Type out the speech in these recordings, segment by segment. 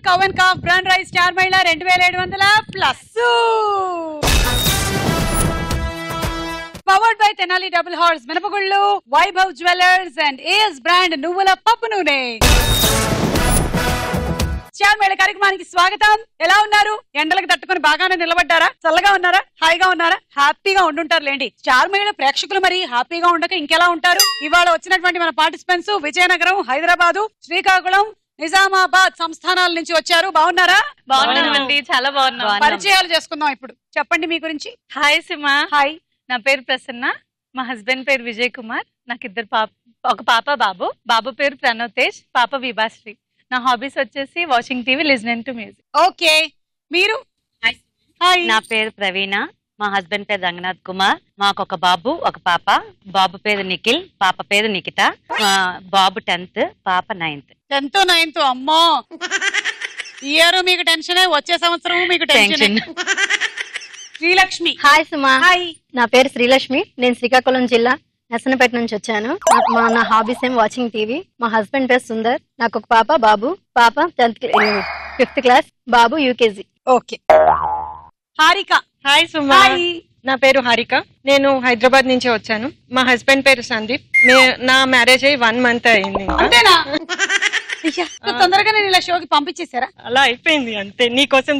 కవ్ and calf brand rice star Mahila 2700 plus. Powered by Tenali double horse మినపగుళ్ళు, Vaibhav jewellers and AS brand నువ్వుల పప్పు నూనె. Star మహిళ కార్యక్రమానికి స్వాగతం. ఎలా ఉన్నారు? ఎండలకు తట్టుకుని బాగానే నిలబడ్డారా? చల్లగా ఉన్నారా? హాయిగా ఉన్నారా? హ్యాపీగా ఉండుంటారు లేండి. స్టార్ మహిళ ప్రేక్షకులు మరి హ్యాపీగా ఉండక ఇంకెలా ఉంటారు? ఇవాళ వచ్చినటువంటి మన పార్టిసిపెంట్స్ విజయనగరం, హైదరాబాదు, శ్రీకాకుళం, నిజామాబాద్ సంస్థానాల నుంచి వచ్చారు. బాగున్నారా? బాగున్నామండి, చాలా బాగున్నాం. పరిచయాలు చేసుకుందాం ఇప్పుడు. చెప్పండి మీ గురించి. హాయ్ సిమా. హాయ్. నా పేరు ప్రసన్న, మా హస్బెండ్ పేరు విజయ్ కుమార్. నాకు ఇద్దరు ఒక పాప బాబు. బాబు పేరు ప్రణవ్ తేజ్, పాప విభాశ్రీ. నా హాబీస్ వచ్చేసి watching TV, listening to music. Okay, మీరు? హాయ్. నా పేరు ప్రవీణ, మా హస్బెండ్ పేరు రంగనాథ్ కుమార్. మాకు ఒక బాబు, ఒక పాప. బాబు పేరు నిఖిల్, పాప పేరు నిఖిత. బాబు 10th, పాప 9th. 10th 9th. అమ్మో, ఇయర్ మీకు టెన్షన్, వచ్చే సంవత్సరం మీకు టెన్షన్. శ్రీలక్ష్మి. హాయ్ సుమా. హాయ్. నా పేరు శ్రీలక్ష్మి, నేను శ్రీకాకుళం జిల్లా నర్సనపేట నుంచి వచ్చాను. నా హాబీస్ ఏం వాచింగ్ టీవీ. మా హస్బెండ్ పేరు సుందర్. నాకు ఒక పాప బాబు. పాప 5th క్లాస్, బాబు యూకేజీ. ఓకే. హారిక. హాయ్ సుమా. హాయ్. నా పేరు హారిక, నేను హైదరాబాద్ నుంచి వచ్చాను. మా హస్బెండ్ పేరు సందీప్. నా మ్యారేజ్ అయ్యి 1 month అయింది. అంతేనా? తొందరగా నేను ఇలా షోకి పంపించేసారా? అలా అయిపోయింది అంతే. నీకోసం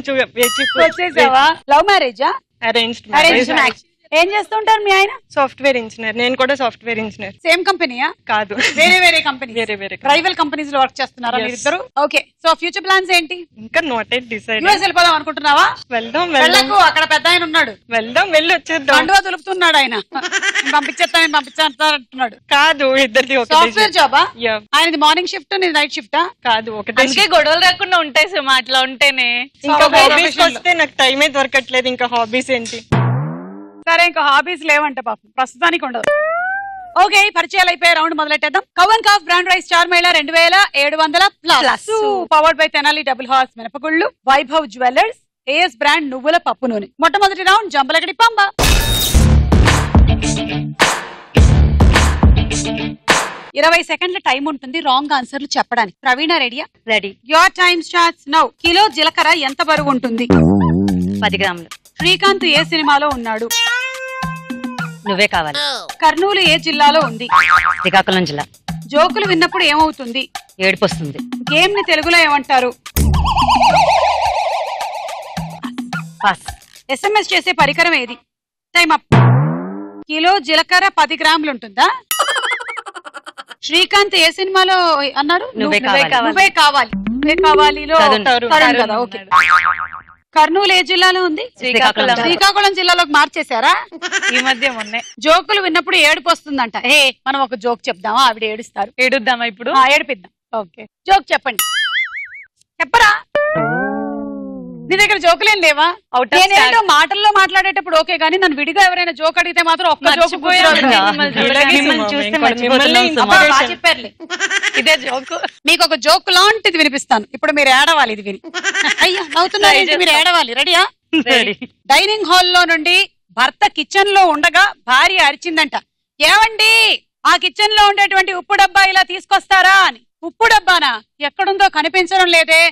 వచ్చేసావా? లవ్ మ్యారేజా? Arranged arrange marriage. ఏం చేస్తుంటారు మీ ఆయన? Software engineer. నేను కూడా సాఫ్ట్వేర్ ఇంజనీర్. సేమ్ కంపెనీయా? కాదు, వేరే వేరే కంపెనీ. వేరే రైవల్ కంపెనీస్ లో వర్క్ చేస్తున్నారా మీరిద్దరు? ఓకే. సో ఫ్యూచర్ ప్లాన్స్ ఏంటి? ఇంకా నాట్ ఎట్ డిసైడ్. యుఎస్ వెళ్ళిపోదాం అనుకుంటున్నావా? వెళ్దాం. అక్కడ పెద్ద ఆయన ఉన్నాడు. వెళ్ళి వచ్చేద్దాం. కండువా దులుపుతున్నాడు ఆయన. పంపించేస్తానంటున్నాడు. కాదు, ఇద్దరిది సాఫ్ట్వేర్ జాబా? Yeah. ఆయనది మార్నింగ్ షిఫ్ట్, నీది నైట్ షిఫ్టా? కాదు, ఒకటే. అందుకే గొడవలు రాకుండా ఉంటాయి సిమా అట్లా ఉంటేనే. ఇంకా హాబీస్ వస్తే నాకు టైమే దొరకట్లేదు. ఇంకా హాబీస్ ఏంటి? సరే, ఇంకా హాబీస్ లేవంట పాపం, ప్రస్తుతానికి ఉండదు. ఓకే, పరిచయాలు అయిపోయి రౌండ్ మొదలెట్టేద్దాం. Cow and calf brand rice star Mahila 2700 plus. Powered by Tenali double horse మినపగుళ్ళు, వైభవ్ జ్యువెలర్స్, ఏఎస్ బ్రాండ్ నువ్వుల పప్పు నూనె. మొట్టమొదటి రౌండ్ జంబలగడి పంబ. 20 సెకండ్ల టైం ఉంటుంది రాంగ్ ఆన్సర్లు చెప్పడానికి. ప్రవీణ రెడీయా? Ready. Your time starts now. Kilo జీలకర్ర ఎంత బరువు ఉంటుంది? 10 grams. శ్రీకాంత్ ఏ సినిమాలో ఉన్నాడు? నువ్వే కావాలి. కర్నూలు ఏ జిల్లాలో ఉంది? శ్రీకాకుళం జిల్లా. జోకులు విన్నప్పుడు ఏమవుతుంది? ఏడుపు వస్తుంది. గేమ్ ని తెలుగులో ఏమంటారు? పాస్. ఎస్ఎంఎస్ చేసే పరికరం ఏది? Time up. కిలో జీలకర్ర 10 గ్రాములు ఉంటుందా? శ్రీకాంత్ ఏ సినిమాలో అన్నారు? నువ్వే కావాలి. నువ్వే కావాలిలో తరుణ్ కదా. ఓకే. కర్నూలు ఏ జిల్లాలో ఉంది? శ్రీకాకుళం జిల్లాలోకి మార్చేశారా? ఈ మధ్య మొన్నే. జోకులు విన్నప్పుడు ఏడుపు వస్తుందంట. మనం ఒక జోక్ చెప్దామా? ఆవిడ ఏడుస్తారు. ఏడుద్దామా ఇప్పుడు? ఏడిపిద్దాం. ఓకే, జోక్ చెప్పండి. చెప్పరా? నీ దగ్గర జోకులేం లేవా? నేనేంటో మాటల్లో మాట్లాడేటప్పుడు ఓకే, కానీ నన్ను విడిగా ఎవరైనా జోక్ అడిగితే మాత్రం ఒక్క జోక్ చెప్పారులే. ఇదే జోక్. మీకు ఒక జోక్ లాంటిది వినిపిస్తాను, ఇప్పుడు మీరు ఏడవాలి. ఇది విని అయ్యా నవ్వుతున్నారు, మీరు ఏడవాలి. రెడీయా? డైనింగ్ హాల్లో నుండి భర్త కిచెన్ లో ఉండగా భార్య అరిచిందంట, ఏమండి ఆ కిచెన్ లో ఉండేటువంటి ఉప్పు డబ్బా ఇలా తీసుకొస్తారా అని. ఉప్పు డబ్బానా? ఎక్కడుందో కనిపించడం లేదే.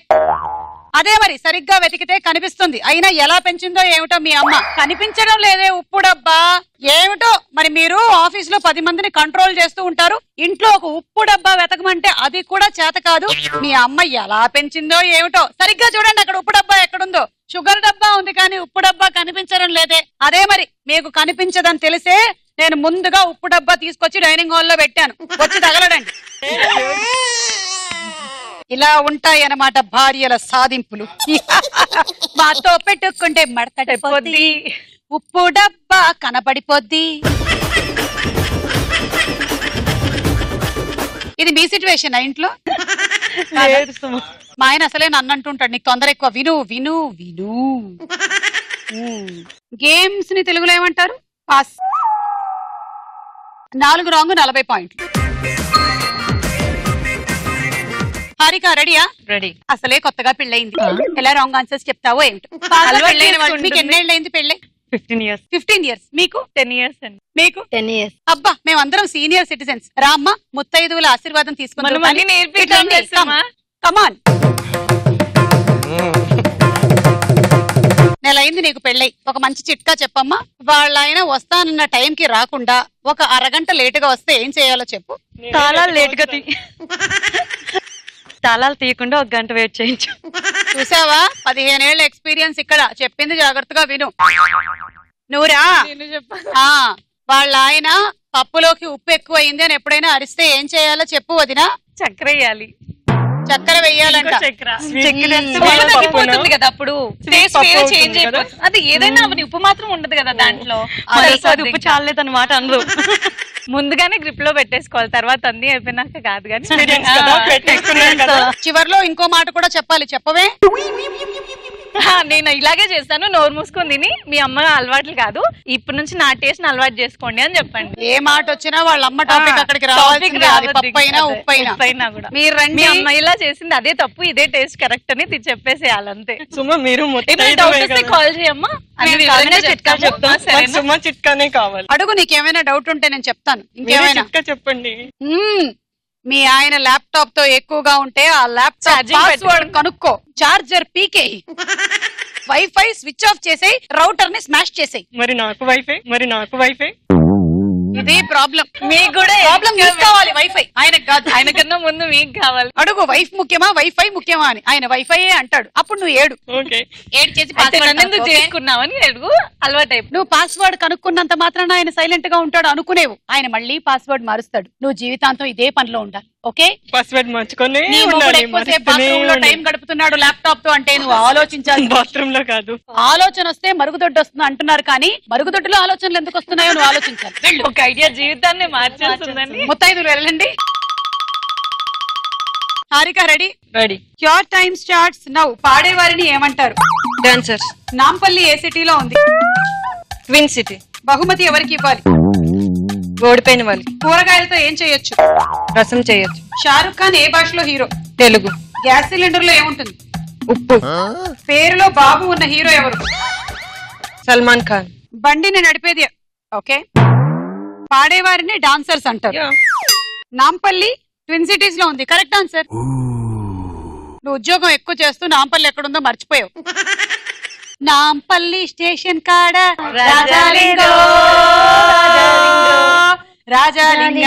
అదే మరి, సరిగ్గా వెతికితే కనిపిస్తుంది. అయినా ఎలా పెంచిందో ఏమిటో మీ అమ్మ. కనిపించడం లేదే ఉప్పు డబ్బా. ఏమిటో మరి, మీరు ఆఫీస్ లో 10 మందిని కంట్రోల్ చేస్తూ ఉంటారు, ఇంట్లో ఒక ఉప్పు డబ్బా వెతకమంటే అది కూడా చేత కాదు. మీ అమ్మ ఎలా పెంచిందో ఏమిటో. సరిగ్గా చూడండి, అక్కడ ఉప్పు డబ్బా ఎక్కడుందో. షుగర్ డబ్బా ఉంది కానీ ఉప్పు డబ్బా కనిపించడం లేదే. అదే మరి, మీకు కనిపించదని తెలిసే నేను ముందుగా ఉప్పు డబ్బా తీసుకొచ్చి డైనింగ్ హాల్లో పెట్టాను. వచ్చి తగలడండి. ఇలా ఉంటాయన్నమాట భార్యల సాధింపులు. మాతో పెట్టుకుంటే మడతడిపోద్ది, ఉప్పు డబ్బా కనబడిపోద్ది. ఇది మీ సిచ్యువేషన్ ఇంట్లో? మా ఆయన అసలే నన్ను అంటుంటాడు, నీకు తొందర ఎక్కువ, విను విను విను. గేమ్స్ ని తెలుగులో ఏమంటారు? పాస్. 4 రాంగ్ 40 పాయింట్లు. హారిక రెడీయా? రెడీ. అసలే కొత్తగా పెళ్ళయింది, ఎలా రాంగ్ ఆన్సర్స్ చెప్తావో ఏమిటో. మీకు ఎన్నేళ్ళైంది పెళ్ళి? 15 years. 15 years. మీకు? 10 years అండి. మీకు? 10 years. అబ్బా, మేమందరం సీనియర్ సిటిజన్స్. రామ్మ, ముత్తైదువుల ఆశీర్వాదం తీసుకుంటాం. నేర్పించాం. కమాన్. నెలైంది నీకు పెళ్ళై, ఒక మంచి చిట్కా చెప్పమ్మా. వాళ్ళ ఆయన వస్తానన్న టైంకి రాకుండా ఒక అరగంట లేటుగా వస్తే ఏం చేయాలో చెప్పు. తాళాలు లేటుగా తాళాలు తీయకుండా 1 గంట వెయిట్ చేయించు. చూసావా, 15 ఏళ్ల ఎక్స్పీరియన్స్ ఇక్కడ. చెప్పింది జాగ్రత్తగా విను. నువ్వురా వాళ్ళ ఆయన పప్పులోకి ఉప్పు ఎక్కువ అయింది అని ఎప్పుడైనా అరిస్తే ఏం చేయాలో చెప్పు వదినా. చక్కెర వేయాలి. చక్కెర వెయ్యాలంట. తగ్గిపోతుంది కదా, అప్పుడు టేస్ట్ వేరే చేంజ్ అయిపోతుంది. అది ఏదైనా అవని ఉప్పు మాత్రం ఉండదు కదా దాంట్లో. ఉప్పు చాలేదన్నమాట అందరూ. ముందుగానే గ్రిప్ లో పెట్టేసుకోవాలి, తర్వాత అన్ని అయిపోయినాక కాదు కానీ. చివర్లో ఇంకో మాట కూడా చెప్పాలి, చెప్పవే. నేను ఇలాగే చేస్తాను, నోరు మూసుకొని తిని. మీ అమ్మ అలవాట్లు కాదు, ఇప్పటి నుంచి నా టేస్ట్ అలవాటు చేసుకోండి అని చెప్పండి. ఏ మాట వచ్చినా వాళ్ళ అమ్మ టాపిక్ అక్కడికి రావాల్సిందే. అది పప్పైనా ఉప్పైనా కూడా. మీరు రండి, మీ అమ్మ ఇలా చేసింది అదే తప్పు, ఇదే టేస్ట్ కరెక్ట్ అని చెప్పేసేయాలి అంతే. సుమా మీరు కాల్ చేయమ్మా, సుమా చిట్కానే కావాలి. అడుగు, నీకేమైనా డౌట్ ఉంటే నేను చెప్తాను. ఇంకేమైనా చెప్పండి. మీ ఆయన ల్యాప్టాప్ తో ఎక్కువగా ఉంటే ఆ ల్యాప్టాప్ పాస్వర్డ్ కనుక్కో, చార్జర్ పీకేయి, వైఫై స్విచ్ ఆఫ్ చేసేయి, రౌటర్ ని స్మాష్ చేసేయి. మరి నాకు వైఫై ఇది ప్రాబ్లం. మీకు కూడా ప్రాబ్లం కావాలి వైఫై, ఆయనకు కాదు. ఆయన కన్నా ముందు మీకు కావాలి. అడుగు, వైఫ్ ముఖ్యమా వైఫై ముఖ్యమా అని. ఆయన వైఫై అంటాడు. అప్పుడు నువ్వు ఏడు చేసి చేసుకున్నావని అడుగు, అలవాటు. నువ్వు పాస్వర్డ్ కనుక్కున్నంత మాత్రాన ఆయన సైలెంట్ గా ఉంటాడు అనుకునేవు. ఆయన మళ్ళీ పాస్వర్డ్ మారుస్తాడు. నువ్వు జీవితాంతం ఇదే పనిలో ఉండాలి. ఓకే, పాస్వర్డ్ మార్చుకొని బాత్రూమ్ లో టైం గడుపుతున్నాడు ల్యాప్టాప్ తో అంటే నువ్వు ఆలోచించాలి. బాత్రూమ్ లో కాదు, ఆలోచన వస్తే మరుగుదొడ్డు వస్తుంది అంటున్నారు, కానీ మరుగుదొడ్డులో ఆలోచనలు ఎందుకు వస్తున్నాయో నువ్వు ఆలోచించాలి. ఒక ఐడియా జీవితాన్ని మార్చేస్తుందండి. ముత్తైదులు వెళ్ళండి. Harika ready? Ready. Your time starts now. పాడేవారిని ఏమంటారు? డాన్సర్స్. నాంపల్లి ఏ సిటీలో ఉంది? Twin city. బహుమతి ఎవరికి ఇవ్వాలి? ఓడిపోయిన వాళ్ళకి. కూరగాయలతో ఏం చేయొచ్చు? రసం చేయొచ్చు. షారుఖ్ ఖాన్ ఏ భాషలో హీరో? తెలుగు. గ్యాస్ సిలిండర్ లో ఏముంటుంది? ఉప్పు. పేరులో బాబు ఉన్న హీరో ఎవరు? సల్మాన్ ఖాన్. బండిని నడిపేది ఓకే. పాడేవారిని డాన్సర్స్ అంటారు. నాంపల్లి ట్విన్ సిటీస్ లో ఉంది. Correct answer. నువ్వు ఉద్యోగం ఎక్కువ చేస్తూ నాంపల్లి ఎక్కడుందో మర్చిపోయావు. నాంపల్లి స్టేషన్ కాడ రాజాలింగ.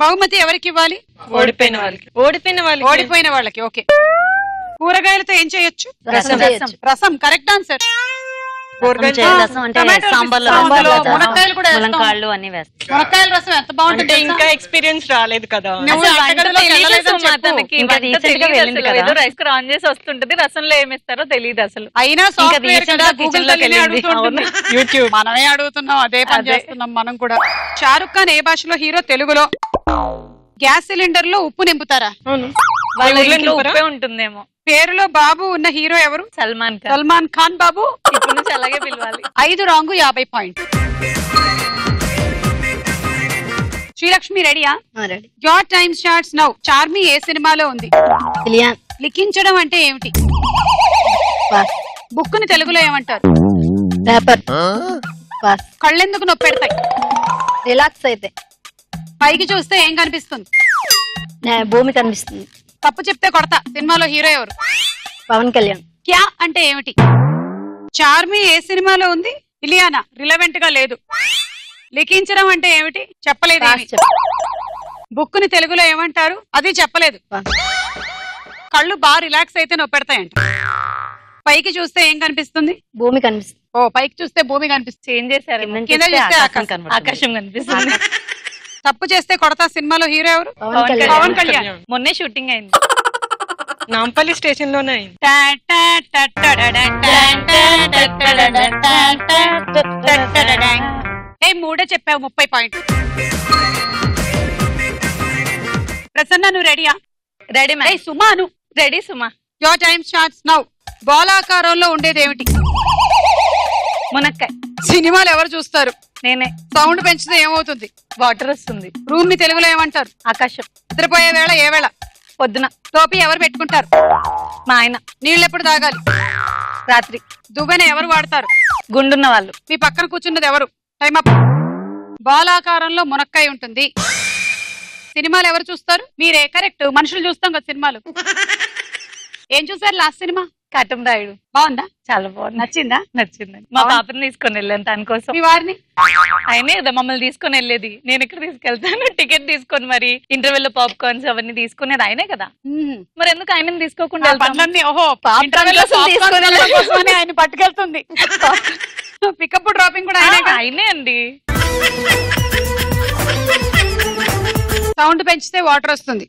బహుమతి ఎవరికి ఇవ్వాలి? ఓడిపోయిన వాళ్ళకి. ఓకే. కూరగాయలతో ఏం చేయొచ్చు? రసం. Correct answer. మునక్కాయలు కూడా మునక్కాయల రసం ఎంత బాగుంటుంది. ఇంకా ఎక్స్పీరియన్స్ రాలేదు కదా. రైస్ ఆన్ చేసి వస్తుంటది, రసంలో ఏమిస్తారో తెలియదు అసలు. అయినా యూట్యూబ్ మనమే అడుగుతున్నాం, అదే పని చేస్తున్నాం మనం కూడా. షారుఖ్ ఖాన్ ఏ భాషలో హీరో? తెలుగులో. గ్యాస్ సిలిండర్ లో ఉప్పు నింపుతారా? ఉప్పే ఉంటుందేమో. పేరులో బాబు ఉన్న హీరో ఎవరు? సల్మాన్ ఖాన్ బాబు. ఇప్పుడు నుంచి అలాగే పిలవాలి. 5 రాంగు 50 పాయింట్. శ్రీలక్ష్మి రెడీయా? Your time starts now. Charmy ఏ సినిమాలో ఉంది? లిఖించడం అంటే ఏమిటి? బుక్ ని తెలుగులో ఏమంటారు? కళ్ళెందుకు నొప్పి పెడతాయి? రిలాక్స్ అయితే. పైకి చూస్తే ఏం కనిపిస్తుంది? భూమి కనిపిస్తుంది. తప్పు చెప్తే కొడతా. సినిమాలో హీరో ఎవరు? పవన్ కళ్యాణ్. క్యా అంటే ఏమిటి? చార్మి ఏ సినిమాలో ఉంది? ఇలియానా. రిలవెంట్ గా లేదు. లిఖించడం అంటే ఏమిటి? చెప్పలేదు. బుక్ ని తెలుగులో ఏమంటారు? అది చెప్పలేదు. కళ్ళు బాగా రిలాక్స్ అయితే నొప్పి పెడతాయంట. పైకి చూస్తే ఏం కనిపిస్తుంది? భూమి కనిపిస్తుంది. ఓ, పైకి చూస్తే భూమి కనిపిస్తుంది. చేంజ్ చేశారు. కింద చూస్తే ఆకాశం కనిపిస్తుంది. తప్పు చేస్తే కొడతా. సినిమాలో హీరో ఎవరు? పవన్ కళ్యాణ్. మొన్నే షూటింగ్ అయింది. నాంపల్లి స్టేషన్ లోనే అయింది. మూడే చెప్పావు. 30 పాయింట్. ప్రసన్న నువ్వు రెడీయా? రెడీ. సుమాను ready. Suma. Your time starts now. గోళాకారంలో ఉండేది ఏమిటి? మునక్కాయ. సినిమాలు ఎవరు చూస్తారు? నేనే. సౌండ్ పెంచితే ఏమవుతుంది? వాటర్ వస్తుంది. రూమ్ ని తెలుగులో ఏమంటారు? ఆకాశం. నిద్రపోయే వేళ ఏ వేళ? పొద్దున. టోపీ ఎవరు పెట్టుకుంటారు? మా ఆయన. నీళ్ళు ఎప్పుడు తాగాలి? రాత్రి. దువ్వెన ఎవరు వాడతారు? గుండున్న వాళ్ళు. మీ పక్కన కూర్చున్నది ఎవరు? Time up. బాలాకారంలో మునక్కాయ ఉంటుంది. సినిమాలు ఎవరు చూస్తారు? మీరే. కరెక్ట్. మనుషులు చూస్తాం కదా సినిమాలు. ఏం చూసారు లాస్ట్ సినిమా? కటం రాయుడు. బాగుందా? చాలా బాగుంది. నచ్చిందా? నచ్చిందండి. మా పాపని తీసుకొని వెళ్ళాను తన కోసం. మీ వారిని? ఆయనే కదా మమ్మల్ని తీసుకొని వెళ్ళేది. నేను ఎక్కడ తీసుకెళ్తాను? టికెట్ తీసుకొని మరి ఇంటర్వెల్ లో పాప్కార్న్స్ అవన్నీ తీసుకునేది ఆయనే కదా. మరి ఎందుకు ఆయనని తీసుకోకుండా పనులన్నీ ఆయన పట్టుకెళ్తుంది. పికప్ డ్రాపింగ్ కూడా ఆయనే అండి. సౌండ్ పెంచితే వాటర్ వస్తుంది.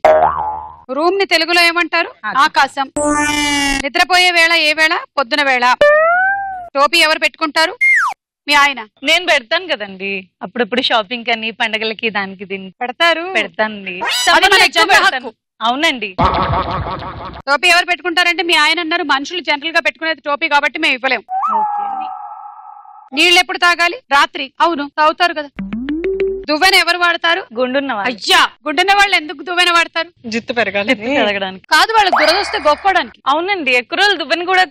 రూమ్ ని తెలుగులో ఏమంటారు? ఆకాశం. నిద్రపోయే వేళ ఏ వేళ? పొద్దున వేళ. టోపీ ఎవరు పెట్టుకుంటారు? మీ ఆయన. నేను పెడతాను కదండి అప్పుడప్పుడు షాపింగ్ అని పండగలకి దానికి దీనికి పెడతానండి. అవునండి. టోపీ ఎవరు పెట్టుకుంటారంటే మీ ఆయన అన్నారు. మనుషులు జనరల్ గా పెట్టుకునేది టోపీ కాబట్టి మేము ఇవ్వలేము. నీళ్ళు ఎప్పుడు తాగాలి? రాత్రి. అవును తాగుతారు కదా. దువ్వెన ఎవరు వాడతారు? గుండున్న. అయ్యా, గుండున్న వాళ్ళు ఎందుకు దువ్వెన వాడతారు? జుట్టు పెరగాలి కాదు, వాళ్ళకి దురదొస్తే గొక్కోడానికి. అవునండి, ఎక్కువ రోజులు దువ్వెన కూడా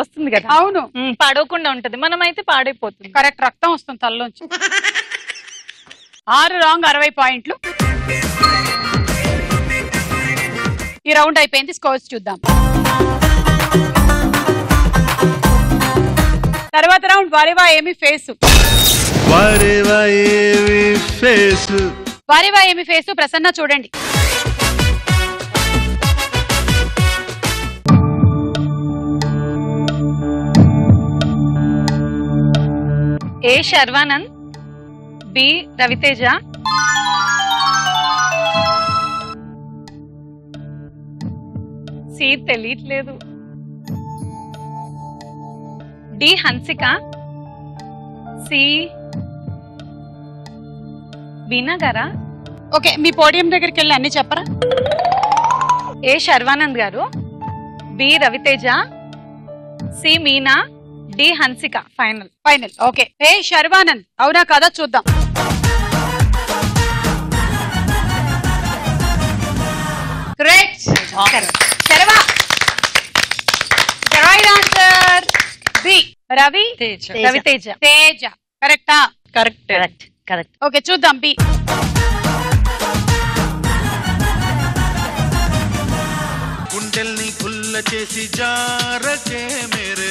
వస్తుంది కదా. అవును, పాడవకుండా ఉంటది. మనం అయితే పాడైపోతుంది. కరెక్ట్, రక్తం వస్తుంది తల్లోంచి. 6 రాంగ్ 60 పాయింట్లు. ఈ రౌండ్ అయిపోయింది. స్కోర్స్ చూద్దాం. తర్వాత రౌండ్ వారేవా ఏమి ఫేసు. వారేవా ఏమి ఫేసు. ప్రసన్న చూడండి. ఏ శర్వానంద్, బి రవితేజ, సి తెలియట్లేదు, డి హన్సిక, సి వీణా గారా. ఓకే, మీ పోడియం దగ్గరికి వెళ్ళి అన్ని చెప్పరా. A Sharwanand garu, B Ravi Teja, C Meena, D Hansika. Final. Okay, A Sharwanand అవునా కదా చూద్దాం. Correct. Sharwa. Right answer B Ravi Teja. కరెక్టా? కరెక్ట్. ఓకే, చూద్దాం బి. గుండెల్ని కుల్ల చేసి జారకే మేరే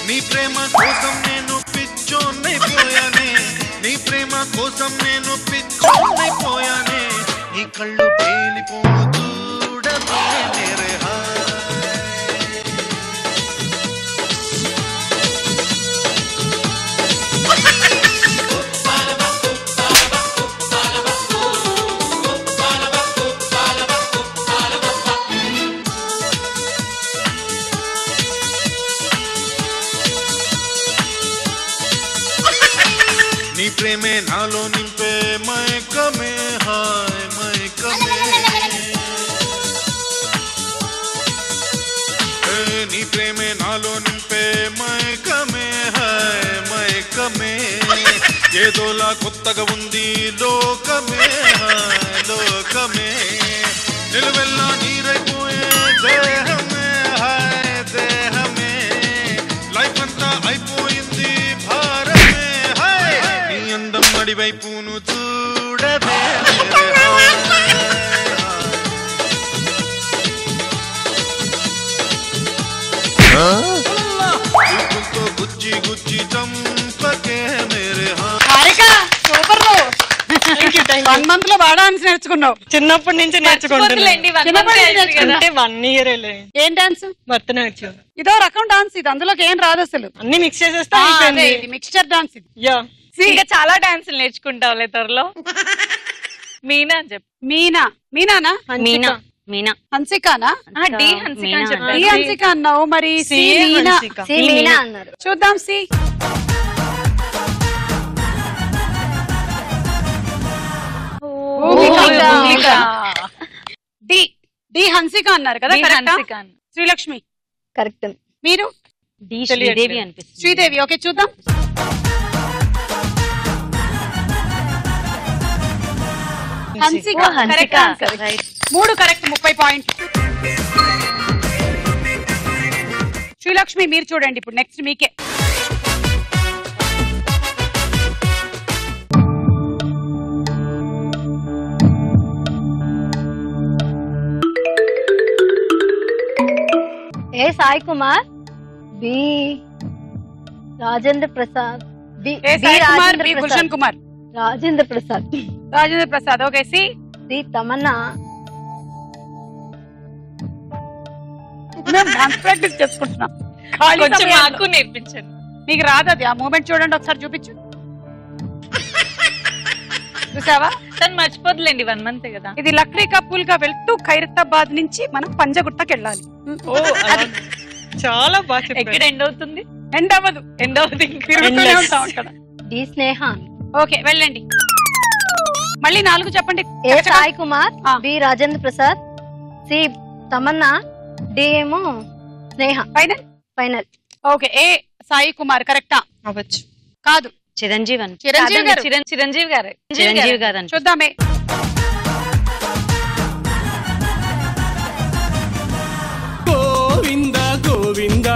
నీ ప్రేమ కోసం నేను పిచ్చోన్నైపోయానే, నీ ప్రేమ కోసం నేను పిచ్చోన్నైపోయానే, నీ కళ్ళు పేలిపోను చూడకే మేరే నీ ప్రేమే నాలో నింపే మైకమే హాయ్ మైకమే, నీ ప్రేమే నాలో నింపే మైకమే హాయ్ మైకమే, ఏదోలా కొత్తగా ఉంది లోకమే హాయ్ లోకమే, నిలువెల్లా నీరైపోయే దేహమే హాయ్ దేహమే, లైఫ్ అంతా అయిపోయింది భారమే హాయ్, నీ అందం నడివైపును చూడదే గుచ్చి గుచ్చి చంపకే మేరే సూపర్. 1 month లో బాగా డాన్స్ నేర్చుకున్నావు. చిన్నప్పటి నుంచి నేర్చుకుంటున్నాను. అంటే 1 year. ఏం డాన్స్? భరతనాట్యం. ఇదో రకం డాన్స్ ఇది, అందులోకి ఏం రాదు అసలు. అన్ని మిక్స్ చేసేస్తే మిక్స్చర్ డాన్స్ ఇది. ఇంకా చాలా డాన్సులు నేర్చుకుంటావులే త్వరలో. మీనా అని చెప్పు. మీనానా? మీనా. హన్సికానా? డి హన్సిక అని చెప్పారు. డి హన్సిక అన్నావు, మరి సి మీనా అన్నారు. చూద్దాం. సి డి హన్సిక అన్నారు కదా. శ్రీలక్ష్మి. కరెక్ట్. మీరు? డి శ్రీదేవి అనిపిస్తుంది. శ్రీదేవి. ఓకే, చూద్దాం. హన్సిక. 3 correct, 30 point. శ్రీలక్ష్మి మీరు చూడండి ఇప్పుడు. నెక్స్ట్ మీకే. Sai Kumar, B Rajendra Prasad, B A Sai Kumar, B Gulshan Kumar, Rajendra Prasad, Rajendra Prasad. Okay. C Tamanna. మేము డాన్స్ ప్రాక్టీస్ చేసుకుంటున్నాం. ఖాళీ కొంచెం సమయాల్లో. నాకు నేర్పించండి. నీకు రాదు అది. ఆ మూమెంట్ చూడండి ఒకసారి, చూపించు. చూసావా? తను మర్చిపోతులేండి, 1 month కదా. ఇది లక్డీ కప్పుల్ గా వెళ్తూ ఖైరతాబాద్ నుంచి మనం పంజగుట్టకి వెళ్ళాలి. చాలా బాగా ఎక్కడ చెప్పారు. ఎండ్ అవుతుంది? ఎండ్ అవ్వదు. ఎండ్ అవుతుంది. తిరుగుతూనే ఉంటాం అక్కడ. డి స్నేహ. ఓకే, వెళ్ళండి. మళ్ళీ 4 చెప్పండి. ఏ సాయి కుమార్, ఆ. B Rajendra Prasad, C Tamannaah, D ఏమో Sneha. Final. Final. Okay. A Sai Kumar కరెక్టా? అవ్వచ్చు. కాదు, చిరంజీవి అని చిరంజీవి గారు. చిరంజీవి గారు. చిరంజీవి గారు అని చూద్దామే. గోవింద గోవింద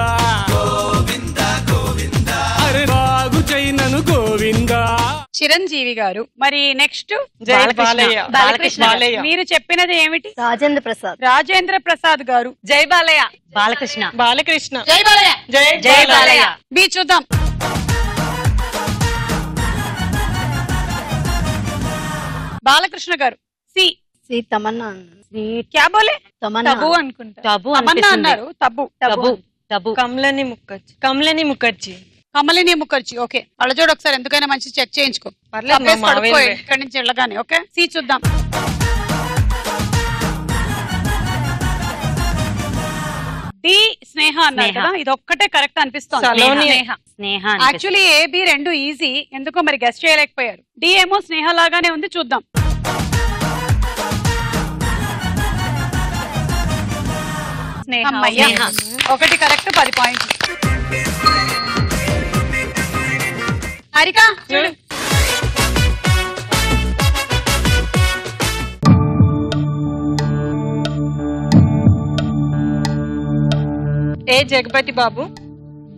గోవింద గోవింద అరే బాగు చైనను గోవింద. చిరంజీవి గారు. మరి నెక్స్ట్ జై బాలకృష్ణ. బాలయ్య. బాలకృష్ణ. బాలయ్య. మీరు చెప్పినది ఏమిటి? రాజేంద్ర ప్రసాద్. రాజేంద్ర ప్రసాద్ గారు. జై బాలయ్య. బాలకృష్ణ. బాలకృష్ణ. జై బాలయ్య. జై జై బాలయ్య. బాలయ్య. బి చూద్దాం. బాలకృష్ణ గారు. C C Tamannaah. క్యా బోలే? తమన్నా. టబు అనుకుంటా. టబు తమన్నా అనిపిస్తుంది. అన్నారు. తబ్బు. టబు టబు కమలని ముఖర్జీ. కమలని ముఖర్జీ. కమలిని ముఖర్జీ. ఓకే, కళ్ళజోడు ఒకసారి ఎందుకైనా మంచి చెక్ చేయించుకో. పర్లేదు, తప్పేసి మా కడుక్కో మావయ్యవే. ఇక్కడి నుంచి వెళ్ళగానే. ఓకే, సి చూద్దాం. డి స్నేహ అన్నారు స్నేహ. కదా, ఇది ఒక్కటే కరెక్ట్ అనిపిస్తుంది. సలోని. స్నేహ. స్నేహ అనిపిస్తుంది. యాక్చువల్లీ ఏ బి రెండు ఈజీ, ఎందుకో మరి గెస్ట్ చేయలేకపోయారు. డి ఏమో స్నేహ లాగానే ఉంది. చూద్దాం. స్నేహ. అమ్మయ్య. స్నేహ. ఒకటి కరెక్ట్, 10 పాయింట్లు. హరిక చూడు. ఏ జగపతి బాబు,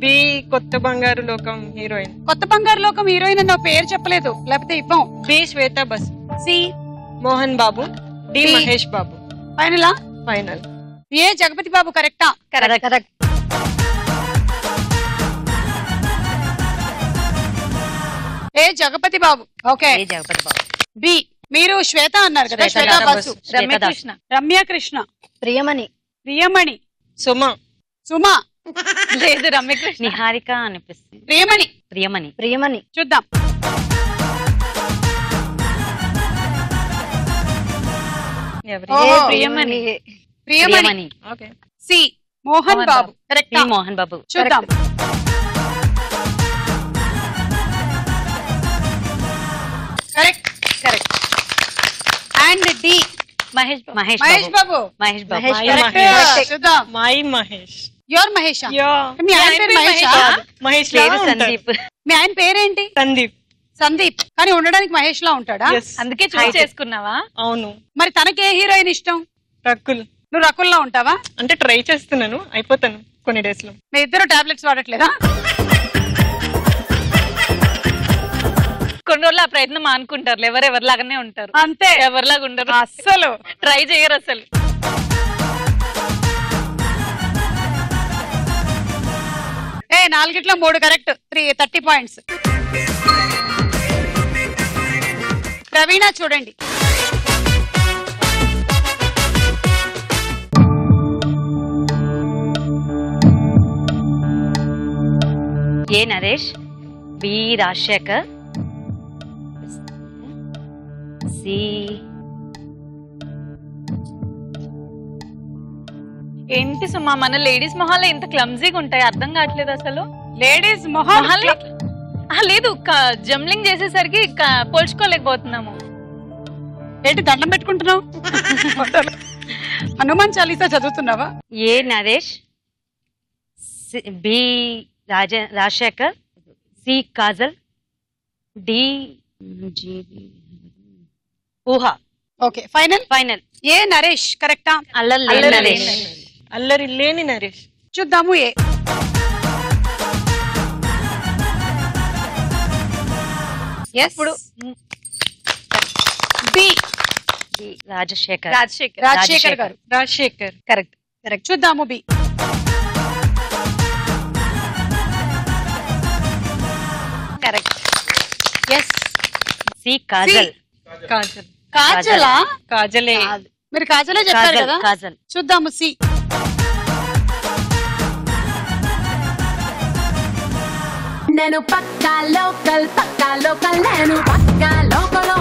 బి కొత్త బంగారు లోకం హీరోయిన్, కొత్త బంగారు లోకం హీరోయిన్ అన్న పేరు చెప్పలేదు, లేకపోతే ఇవ్వం. బి శ్వేత bus, C Mohan Babu, D B. Mahesh Babu. ఫైనలా? Final. ఏ జగపతి బాబు కరెక్టా? కరెక్ట్. ఏ జగపతి బాబు. ఓకే. ఏ జగపతి బాబు. బి మీరు శ్వేత అన్నారు కదా, శ్వేత శ్వేత బసు. బసు. శ్వేత దాస్. రమ్యకృష్ణ. రమ్యకృష్ణ. ప్రియమణి. ప్రియమణి. సుమ. సుమ. లేదు, రమ్యకృష్ణ. నిహారిక అనిపిస్తుంది. ప్రియమణి. ప్రియమణి. ప్రియమణి. చూద్దాం. ఎవరి? ఓ, ఏ ప్రియమణి. ప్రియమణి. ప్రియమణి. ఓకే. సి మోహన్ మోహన్ బాబు. బాబు. కరెక్టా? సి మోహన్ బాబు. చూద్దాం. Correct. Correct. And D Mahesh Babu. Mahesh Mahesh Babu. Babu. Mahesh Babu. Mahesh Mahesh Babu. Correct. చూద్దాం. మై మహేష్. యువర్ మహేషా? యా. మీ ఆయన పేరు మహేషా? మహేష్ పేరు లాగా ఉంటాడు. సందీప్. మీ ఆయన పేరేంటి? సందీప్. సందీప్. కానీ ఉండడానికి మహేష్ లా ఉంటాడా? Yes. అందుకే చూస్ చేసుకున్నావా? అవును. మరి తనకే హీరోయిన్ ఇష్టం? రకుల్. నువ్వు రకుల్లా ఉంటావా? అంటే ట్రై చేస్తున్నాను, అయిపోతాను కొన్ని డేస్ లో. మీ ఇద్దరు టాబ్లెట్స్ వాడట్లేదా? కొన్ని రోజులు ఆ ప్రయత్నం మానుకుంటారు, ఎవరెవరిలాగానే ఉంటారు. అంతే. ఎవరిలాగా ఉండరు, అస్సలు ట్రై చేయరు అసలు. ఏ 4గిట్లో 3 కరెక్ట్, 30 పాయింట్స్. ప్రవీణ చూడండి. ఏ నరేష్, బి రాజశేఖర్, సి ఏంటి సుమా, మన లేడీస్ మొహాలు ఇంత క్లమ్జీగా ఉంటాయి, అర్థం కావట్లేదు అసలు. లేడీస్ మొహాలు మొహాలు లేదు, జంబ్లింగ్ చేసేసరికి పోల్చుకోలేకపోతున్నాము. ఏంటి దండం పెట్టుకుంటున్నావు? హనుమాన్ చాలీసా చదువుతున్నావా? A Naresh, B Rajasekhar, C Kajal, D Uha. Okay, final. Final. A Naresh కరెక్టా? అల్లరి నరేష్. అల్లరి లేని నరేష్. చూద్దాము. ఏ ఇప్పుడు B Rajasekhar. Rajasekhar. Rajasekhar garu. Rajasekhar. Correct. Correct. చూద్దాము. B C Kajal. కాజల్. కాజలా? కాజలే. మీరు కాజలే చెప్పారు కదా. కాజల్. చూద్దాము సి. నేను పక్కా లోకల్ నేను పక్కా లోకలో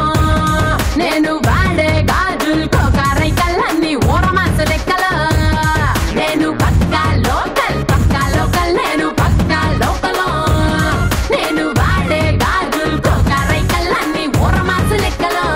నేను వాడే గాజులు కోకారై కళ్ళన్ని ఓరమాస లెక్కల నేను పక్కా లోకల్ నేను పక్కా లోకలో నేను వాడే గాజులు కోకారై కళ్ళన్ని ఓరమాస లెక్కలో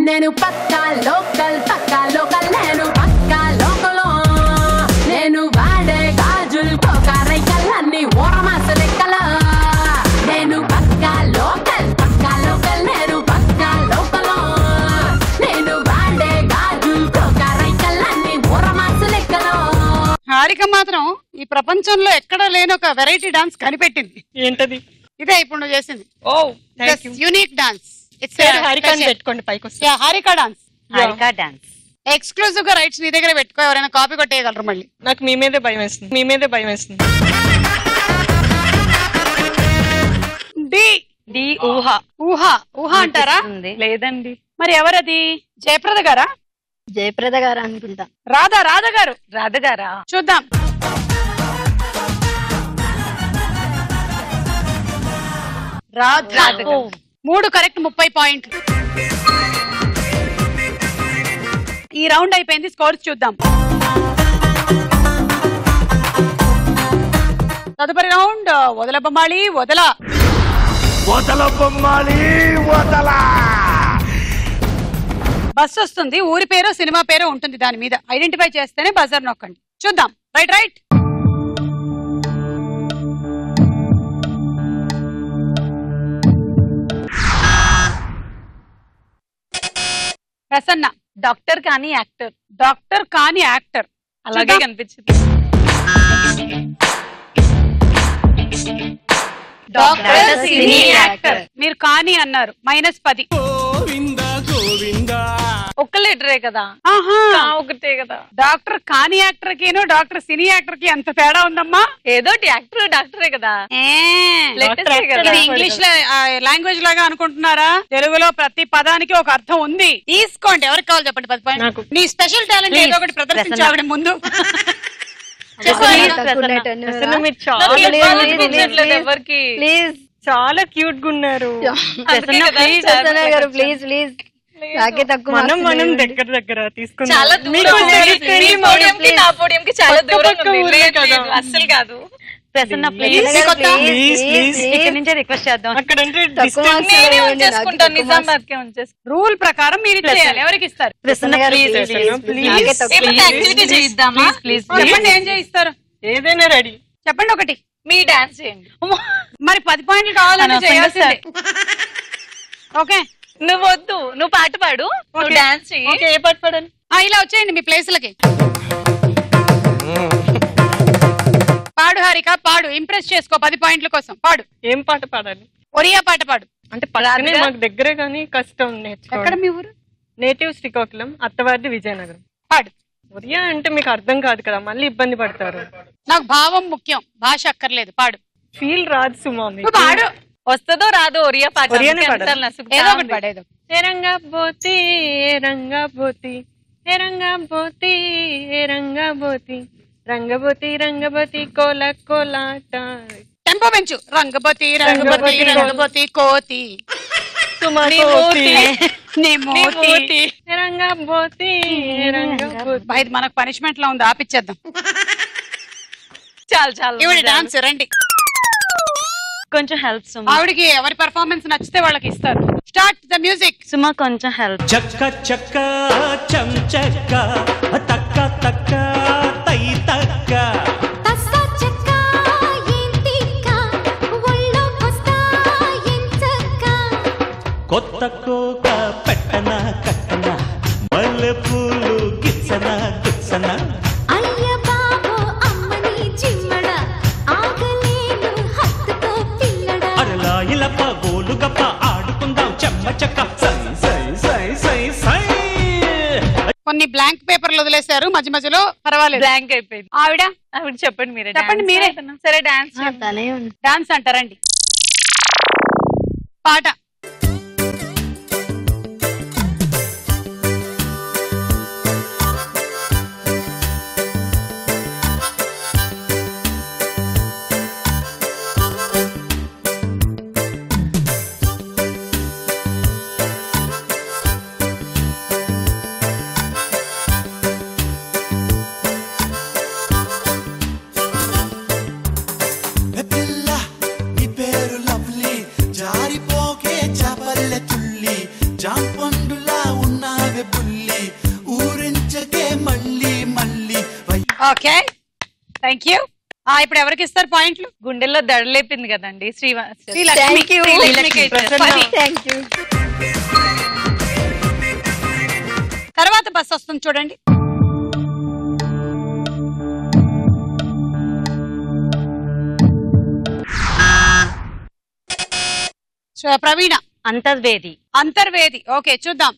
నేను పక్కా లోకల్ నేను పక్కా లోకలో నేను వాడే గాజులు కోకారై కళ్ళన్ని ఓరమాస లెక్కల నేను పక్కా లోకల్ నేను పక్కా లోకలో నేను వాడే గాజులు కోకారై కళ్ళన్ని ఓరమాస లెక్కలో. హారిక మాత్రం ఈ ప్రపంచంలో ఎక్కడా లేని ఒక వెరైటీ డాన్స్ కనిపెట్టింది. ఏంటది? ఇదే ఇప్పుడు నువ్వు చేసింది. ఓ థాంక్యూ. Unique dance. హారిక అని పెట్టుకోండి పైకి వస్తే. Harika dance. Harika dance. Exclusive గా రైట్స్ నీ దగ్గర పెట్టుకో, ఎవరైనా కాపీ కొట్టేయగలరు మళ్ళీ. నాకు మీ మీదే భయం వేస్తుంది. డి ఊహ. ఊహ అంటారా? లేదండి. మరి ఎవరది? జయప్రద గారా? జయప్రద గారు అనుకుంటా. రాధ గారు. రాధ గారా? చూద్దాం. రాధ. 3 కరెక్ట్, 30 పాయింట్లు. ఈ రౌండ్ అయిపోయింది. స్కోర్స్ చూద్దాం. తదుపరి రౌండ్ వదల బొమ్మాళి వదల. బస్ వస్తుంది. ఊరి పేరు సినిమా పేరు ఉంటుంది దాని మీద. ఐడెంటిఫై చేస్తేనే బజర్ నొక్కండి. చూద్దాం. రైట్. ప్రసన్న. డాక్టర్ కానీ యాక్టర్. డాక్టర్ కానీ యాక్టర్. అలాగే కనిపించింది. Doctor cine actor. మీరు కానీ అన్నారు. -10. గోవిందా గోవిందా. ఒక్క లెటరే కదా. ఒకటే కదా. డాక్టర్ కానీ యాక్టర్ కి డాక్టర్ సినీ యాక్టర్ కి అంత తేడా ఉందమ్మా. ఏదోటి యాక్టర్ డాక్టరే కదా. ఇంగ్లీష్ లాంగ్వేజ్ లాగా అనుకుంటున్నారా? తెలుగులో ప్రతి పదానికి ఒక అర్థం ఉంది. తీసుకోండి. ఎవరికి కావాలి చెప్పండి. 10 పాయింట్. నీ స్పెషల్ టాలెంట్ ఏదో ఒకటి ప్రదర్శించాలి ముందు. ప్లీజ్ చాలా క్యూట్ గా ఉన్నారు. మనం దగ్గర తీసుకున్నాం. అస్సలు కాదు. ప్రసన్న ప్లీజ్ ఇక్కడ నుంచి రిక్వెస్ట్ చేద్దాం. రూల్ ప్రకారం మీరు చేయాలి. ఎవరికి ఇస్తారు? ప్రసన్న ప్లీజ్ చెప్పండి. ఏం చేయిస్తారు? ఏదైనా రెడీ. చెప్పండి ఒకటి. మీ డాన్స్ చేయండి. మరి 10 పాయింట్లు కావాలని చేయాల్సిందే. ఓకే. నువ్వు వద్దు, నువ్వు పాట పాడు, డాన్స్ చెయ్యి. ఏ పాట పాడాలి? ఇలా వచ్చేయండి మీ ప్లేస్లకి. పాడు హారిక, పాడు. ఇంప్రెస్ చేసుకో 10 పాయింట్ల కోసం. పాడు. ఏం పాట పాడాలి? ఒరియా పాట పాడు. అంటే పక్కనే మాకు దగ్గరే కానీ కష్టం నేర్చుకోవడం. ఎక్కడ మీ ఊరు? నేటివ్ శ్రీకాకుళం, అత్తవారిది విజయనగరం. పాడు. ఒరియా అంటే మీకు అర్థం కాదు కదా, మళ్ళీ ఇబ్బంది పడతారు. నాకు భావం ముఖ్యం, భాష అక్కర్లేదు. పాడు. ఫీల్ రాదు సుమా. పాడు. వస్తుందో రాదో ఒరియా పాట. ఏదో ఒకటి పాడేదో. రంగబోతి రంగబోతి రంగబోతి రంగబోతి రంగబోతి రంగబోతి కోల కోలాట. టెంపో పెంచు. రంగబోతి రంగబోతి రంగబోతి కోతి రంగబోతి రంగబోతి. ఇది మనకు పనిష్మెంట్ లా ఉంది. ఆపిచ్చేద్దాం. చాలు ఇవిడి డాన్స్. రండి. కొంచెం హెల్ప్ సుమా. ఆవిడికి ఎవరి పర్ఫార్మెన్స్ నచ్చితే వాళ్ళకి ఇస్తారు. Start the music. సుమా కొంచెం హెల్ప్. చక్క చక్క చం చక్క తక్క తక్క తై తక్క కొత్త కోక పెట్టన కట్టన మల్లె పూలు గిచ్చన గిచ్చన అయ్య బాబు అమ్మని చిమ్మడ గప్ప ఆడుకుందాం చెమ్మ చెక్క సై సై సై సై సై. కొన్ని బ్లాంక్ పేపర్లు వదిలేశారు మధ్య మధ్యలో, పర్వాలేదు. బ్లాంక్ అయిపోయింది. ఆవిడ చెప్పండి మీరే. చెప్పండి మీరే. సరే డాన్స్. తనే డాన్స్ అంటారండి. పాట. Okay, thank you. ఇప్పుడు ఎవరికి ఇస్తారు పాయింట్లు? గుండెల్లో దడలేపింది కదండి శ్రీలక్ష్మికి. తర్వాత బస్ వస్తుంది చూడండి. ప్రవీణ. అంతర్వేది. అంతర్వేది. ఓకే, చూద్దాం.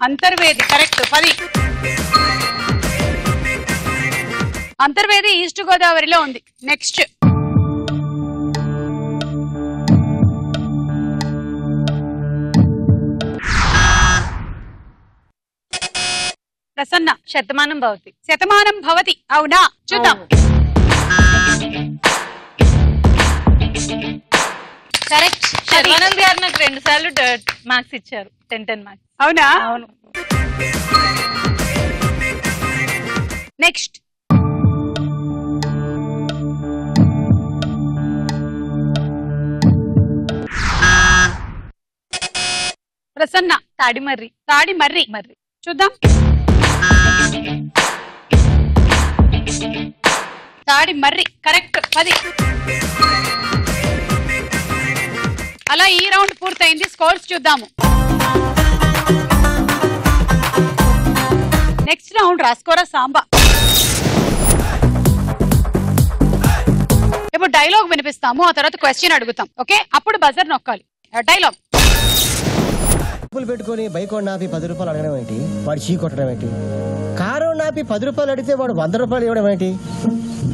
అంతర్వేది కరెక్ట్. 10. అంతర్వేది ఈస్ట్ గోదావరిలో ఉంది. నెక్స్ట్. ప్రసన్న. శతమానం భవతి. శతమానం భవతి. అవునా? చూద్దాం. కరెక్ట్. శర్వానంద్ గారు నాకు 2 సార్లు మార్క్స్ ఇచ్చారు. 10 మార్క్స్. అవునా? అవును. నెక్స్ట్. ప్రసన్న. తాడిమర్రి. తాడిమర్రి. చూద్దాం. తాడిమర్రి కరెక్ట్. 10. అలా ఈ రౌండ్ పూర్తయింది. స్కోర్స్ చూద్దాము. నెక్స్ట్ రౌండ్ రాసుకోరా సాంబా. ఇప్పుడు డైలాగ్ వినిపిస్తాము, ఆ తర్వాత క్వశ్చన్ అడుగుతాం. ఓకే, అప్పుడు బజర్ నొక్కాలి. డైలాగ్. డబ్బులు పెట్టుకుని బైక్ నాపి 10 రూపాయలు అడగడం ఏంటి, వాడు చీ కొట్టడం ఏంటి, కారు నాపి 10 రూపాయలు అడిగితే వాడు 100 రూపాయలు ఇవ్వడం ఏంటి,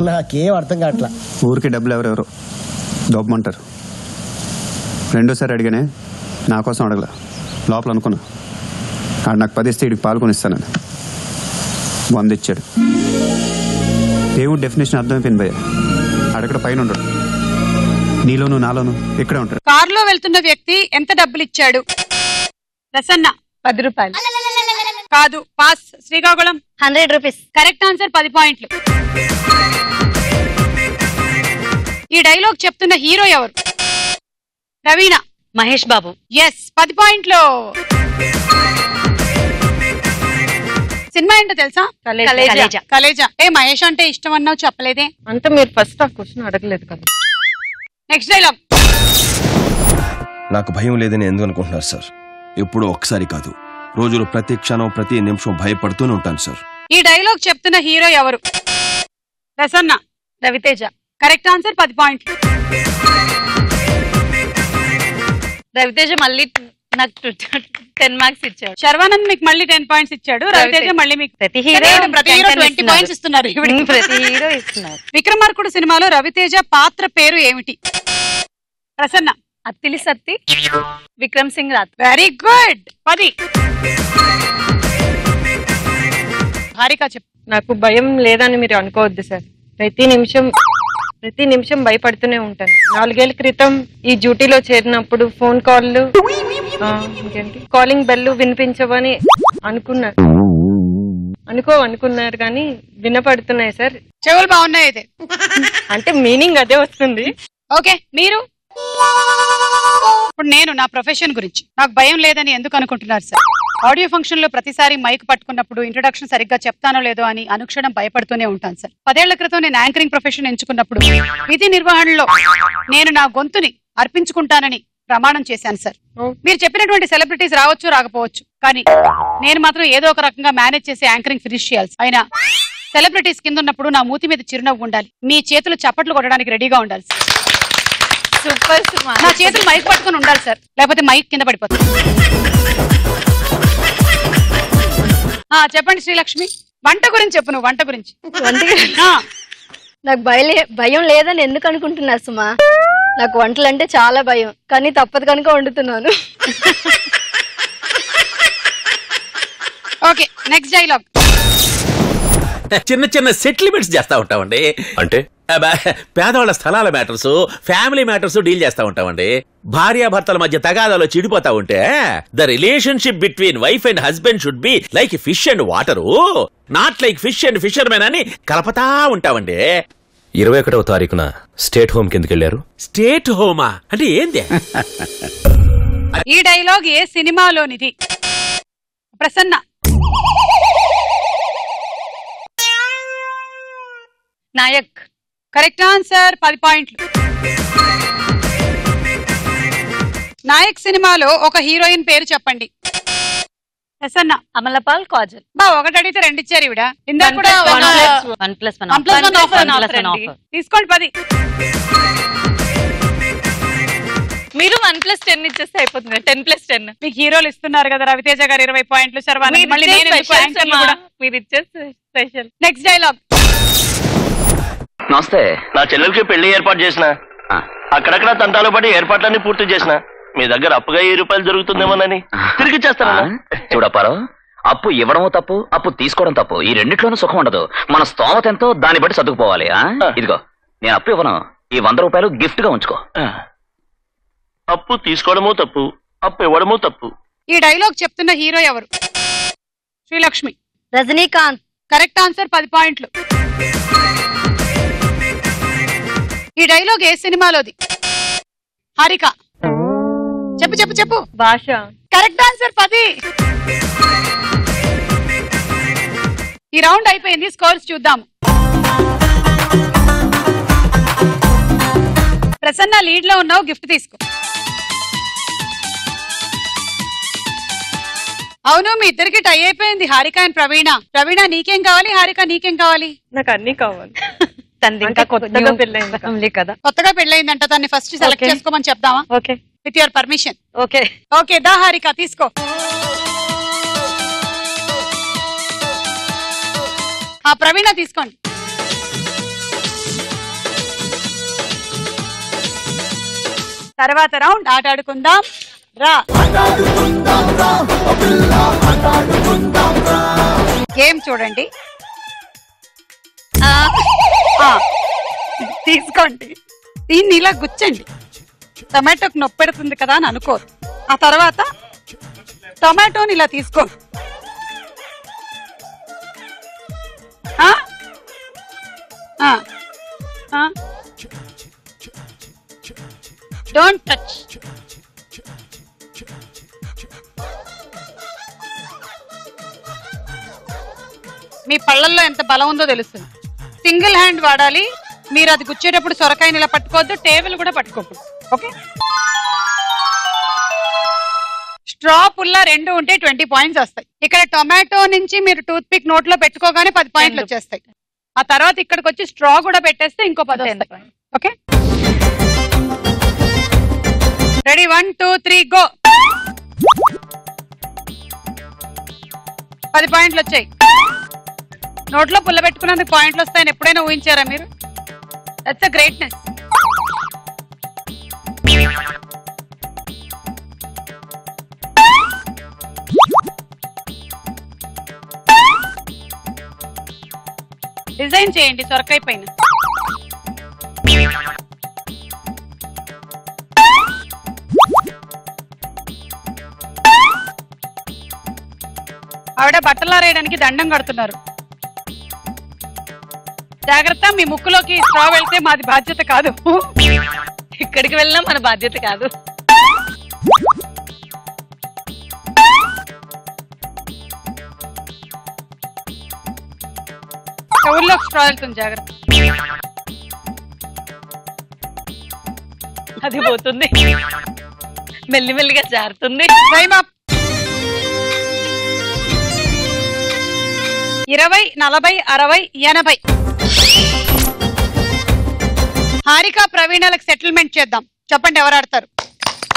నాకేం అర్థం కావట్లా. ఊరికి డబ్బులు ఎవరెవరో దోపమంటారు. రెండోసారి అడిగానే, నా కోసం అడగల, లోపల అనుకున్నా. ఆడు నాకు 10 ఇస్తే ఇడికి పాల్గొని ఇస్తానని 100 ఇచ్చాడు. దేవుడు డెఫినేషన్ అర్థమైపోయింది భయ్య. ఆడక్కడ పైన ఉండడు, నీలోను నాలోను ఇక్కడే ఉంటాడు. కారులో వెళ్తున్న వ్యక్తి ఎంత డబ్బులు ఇచ్చాడు? ప్రసన్న. 10 రూపాయలు. కాదు, pass. Srikakulam. 100 rupees. Correct answer. 10 పాయింట్లు. ఈ డైలాగ్ చెప్తున్న హీరో ఎవరు? ప్రవీణ. మహేష్ బాబు. ఎస్, 10 పాయింట్లు. సినిమా ఏంటో తెలుసా? కలేజా. కలేజా. మహేష్ అంటే ఇష్టం అన్నావు, చెప్పలేదే. అంటే మీరు ఫస్ట్ ఆ క్వశ్చన్ అడగలేదు కదా. Next dialogue. నాకు భయం లేదని ఎందుకు అనుకుంటున్నారు సార్? ఎప్పుడో ఒకసారి కాదు, రోజులు ప్రతి క్షణం ప్రతి నిమిషం భయపడుతూనే ఉంటాను సార్. ఈ డైలాగ్ చెప్తున్న హీరో ఎవరు? ప్రసన్న. రవితేజ. Correct answer. 10 పాయింట్లు. రవితేజ మళ్ళీ నాకు 10 మార్క్స్ ఇచ్చాడు. శర్వానంద్ మీకు మళ్ళీ 10 పాయింట్స్ ఇచ్చాడు. రవితేజ మళ్ళీ మీకు ప్రతి హీరో 20 పాయింట్స్ ఇస్తున్నారు. ప్రతి హీరో ఇస్తున్నారు. విక్రమార్కుడు సినిమాలో రవితేజ పాత్ర పేరు ఏమిటి? ప్రసన్న. అత్తిలి సత్తి. విక్రమ్ సింగ్ రాత్. Very good. 10. హారిక చెప్పు. నాకు భయం లేదని మీరు అనుకోవద్దు సార్. ప్రతి నిమిషం భయపడుతూనే ఉంటాను. 4 ఏళ్ల క్రితం ఈ డ్యూటీలో చేరినప్పుడు ఫోన్ కాల్లు, ఇంకేంటి కాలింగ్ బెల్లు వినిపించవని అనుకున్నారు కానీ వినపడుతున్నాయి సార్. చెవులు బాగున్నాయి అయితే. అంటే మీనింగ్ అదే వస్తుంది. ఓకే, మీరు? ఇప్పుడు నేను నా ప్రొఫెషన్ గురించి, నాకు భయం లేదని ఎందుకు అనుకుంటున్నారు సార్? ఆడియో ఫంక్షన్ లో ప్రతిసారి మైక్ పట్టుకున్నప్పుడు ఇంట్రొడక్షన్ సరిగ్గా చెప్తానో లేదో అని అనుక్షణం భయపడుతూనే ఉంటాను సార్. 10 ఏళ్ల క్రితం నేను యాంకరింగ్ ప్రొఫెషన్ ఎంచుకున్నప్పుడు విధి నిర్వహణలో నేను నా గొంతుని అర్పించుకుంటానని ప్రమాణం చేశాను సార్. మీరు చెప్పినటువంటి సెలబ్రిటీస్ రావచ్చు రాకపోవచ్చు, కానీ నేను మాత్రం ఏదో ఒక రకంగా మేనేజ్ చేసి యాంకరింగ్ ఫినిష్ చేయాలి. అయినా సెలబ్రిటీస్ కింద ఉన్నప్పుడు నా మూతి మీద చిరునవ్వు ఉండాలి, మీ చేతులు చప్పట్లు కొట్టడానికి రెడీగా ఉండాలి సార్. సూపర్ సుమా. నా చేతులు మైక్ పట్టుకొని ఉండాలి సార్, లేకపోతే మైక్ కింద పడిపోతుంది. చెప్పండి శ్రీలక్ష్మి, వంట గురించి చెప్పు. నువ్వు వంట గురించి. నాకు భయం లేదని ఎందుకు అనుకుంటున్నారు సుమా? నాకు వంటలు అంటే చాలా భయం, కానీ తప్పదు కనుక వండుతున్నాను. Okay, next dialogue. చిన్న చిన్న సెటిల్మెంట్స్ చేస్తా ఉంటామండి. అంటే పేదవాళ్ళ స్థలాల మ్యాటర్స్, ఫ్యామిలీ మ్యాటర్స్ డీల్ చేస్తా ఉంటామండి. భార్యాభర్తల మధ్య తగాదాలో చెడిపోతా ఉంటే the relationship between wife and husband should be like fish and water, not like fish and fishermen అని కలపతా ఉంటామండి. 21వ తారీఖున స్టేట్ హోమ్ కిందకి వెళ్ళారు. స్టేట్ హోమా అంటే ఏంది? ఈ డైలాగ్ ఏ సినిమాలోనిది? ప్రసన్న. నాయక్. కరెక్ట్ ఆన్సర్, 10 పాయింట్లు. నాయక్ సినిమాలో ఒక హీరోయిన్ పేరు చెప్పండి. ప్రసన్న. అమలపాల్, కాజల్. ఒకటి అడిగితే 2 ఇచ్చారు ఈవిడ. ఇందాక కూడా 1+1 ఆఫర్ తీసుకోండి 10. మీరు 1+10 ఇచ్చేస్తే అయిపోతుంది. 10+10 మీకు హీరోలు ఇస్తున్నారు కదా, రవితేజ గారు 20 పాయింట్లు, శర్వానంద్. మీరు ఇచ్చేస్తే స్పెషల్. Next dialogue. నమస్తే. నా చెల్లెలకి పెళ్లి ఏర్పాటు చేసిన, అక్కడక్కడ తంటాలు పడి ఏర్పాట్లన్నీ పూర్తి చేసిన, మీ దగ్గర అప్పుగా 1000 రూపాయలు దొరుకుతుందేమోనని తిరిగి చేస్తాను. చూడప్పారావు, అప్పు ఇవ్వడము తప్పు, అప్పు తీసుకోవడం తప్పు. ఈ రెండిట్లోనూ సుఖం ఉండదు. మన స్తోమత ఎంతో దాన్ని బట్టి సర్దుకుపోవాలి. ఇదిగో, నేను అప్పు ఇవ్వను. ఈ 100 రూపాయలు గిఫ్ట్ గా ఉంచుకో. అప్పు తీసుకోవడము తప్పు, అప్పు ఇవ్వడము తప్పు. ఈ డైలాగ్ చెప్తున్న హీరో ఎవరు? శ్రీలక్ష్మి. రజనీకాంత్. కరెక్ట్ ఆన్సర్, 10 పాయింట్లు. ఈ డైలాగ్ ఏ సినిమాలోది? హారిక. చెప్పు చెప్పు చెప్పు. భాష. Correct answer, 10. ఈ రౌండ్ అయిపోయింది, స్కోర్స్ చూద్దాం. ప్రసన్న లీడ్ లో ఉన్నావు, గిఫ్ట్ తీసుకో. అవును, మీ ఇద్దరికి టై అయిపోయింది, హారిక అండ్ ప్రవీణ. ప్రవీణ నీకేం కావాలి, హారిక నీకేం కావాలి? నాకు అన్ని కావాలి. కొత్తగా పెళ్ళైంది కదా, కొత్తగా పెళ్ళైందంట. దాన్ని ఫస్ట్ సెలెక్ట్ చేసుకోమని చెప్దామా? Okay, with your permission. Okay okay, దా హారిక తీసుకో. ప్రవీణ తీసుకోండి. తర్వాత రౌండ్ ఆట ఆడుకుందాం రా. గేమ్ చూడండి. తీసుకోండి, దీన్ని ఇలా గుచ్చండి. టొమాటోకి నొప్పి పెడుతుంది కదా అని అనుకోరు. ఆ తర్వాత టొమాటోని ఇలా తీసుకో. Don't touch. మీ పళ్ళల్లో ఎంత బలం ఉందో తెలుస్తుంది. సింగిల్ హ్యాండ్ వాడాలి. మీరు అది గుచ్చేటప్పుడు సొరకాయని ఇలా పట్టుకోవద్దు, టేబుల్ కూడా పట్టుకోకూడదు. ఓకే, స్ట్రా పుల్ల 2 ఉంటే 20 పాయింట్స్ వస్తాయి. ఇక్కడ టొమాటో నుంచి మీరు టూత్ పిక్ నోట్ లో పెట్టుకోగానే 10 పాయింట్లు వచ్చేస్తాయి. ఆ తర్వాత ఇక్కడికి వచ్చి స్ట్రా కూడా పెట్టేస్తే ఇంకో 10 వస్తాయి. Okay, ready? 1 2 3 గో. 10 పాయింట్లు వచ్చాయి. నోట్లో పుల్ల పెట్టుకున్నందుకు పాయింట్లు వస్తాయని ఎప్పుడైనా ఊహించారా మీరు? That's a greatness. డిజైన్ చేయండి సొరకాయ పైన. ఆవిడ బట్టలారేయడానికి దండం కడుతున్నారు. జాగ్రత్త, మీ ముక్కులోకి స్ట్రా వెళ్తే మాది బాధ్యత కాదు. ఇక్కడికి వెళ్ళినా మన బాధ్యత కాదు. చెవుల్లోకి స్ట్రా వెళ్తుంది, జాగ్రత్త. అది పోతుంది, మెల్లిమెల్లిగా జారుతుంది. 20 20, 40, 60, 80. హారిక ప్రవీణలకు సెటిల్మెంట్ చేద్దాం. చెప్పండి ఎవరు ఆడతారు?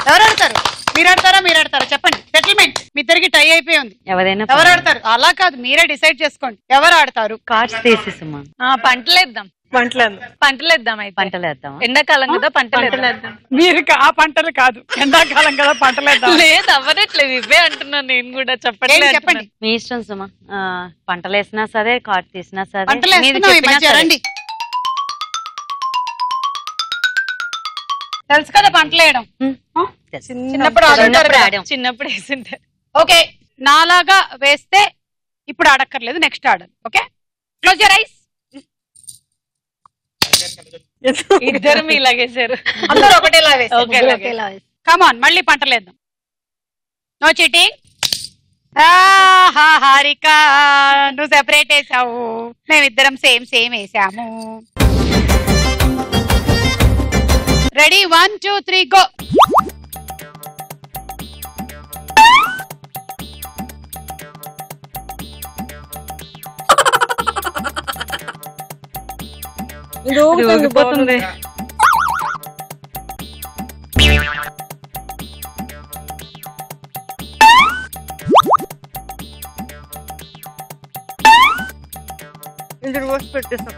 ఎవరు ఆడతారు? మీరు ఆడతారా చెప్పండి. సెటిల్మెంట్ మీ ఇద్దరికి టై అయిపోయి ఉంది. ఎవరు ఆడతారు? అలా కాదు, మీరే డిసైడ్ చేసుకోండి ఎవరు ఆడతారు. కార్డ్స్ తీసేసమ్మా. పంటలేద్దాం. ఎండాకాలం కదా పంటలేద్దాం. మీరు ఆ పంటలు కాదు, ఎండాకాలం కదా పంటలేద్దాం. లేదు అవ్వనట్లేదు, ఇవే అంటున్నాను నేను కూడా. చెప్పండి. మీ ఇష్టం సుమా. పంటలు వేసినా సరే, కార్డ్ తీసినా సరే. రండి. తెలుసు కదా పంటలు వేయడం. చిన్నప్పుడు వేసింటారు. ఓకే, నాలాగా వేస్తే ఇప్పుడు ఆడక్కర్లేదు, నెక్స్ట్ ఆడాలి. Okay, close your eyes. ఇద్దరు మీలాగేసారు. అందరూ ఒకటేలా వేస్తారు. కమాన్, మళ్ళీ పంటలేద్దాం. No cheating. హారిక నువ్వు సెపరేట్ వేసావు, మేమిద్దరం సేమ్ వేసాము. Ready, 1, 2, 3 go. ఊగిపోతుంది. పెట్టేసాం.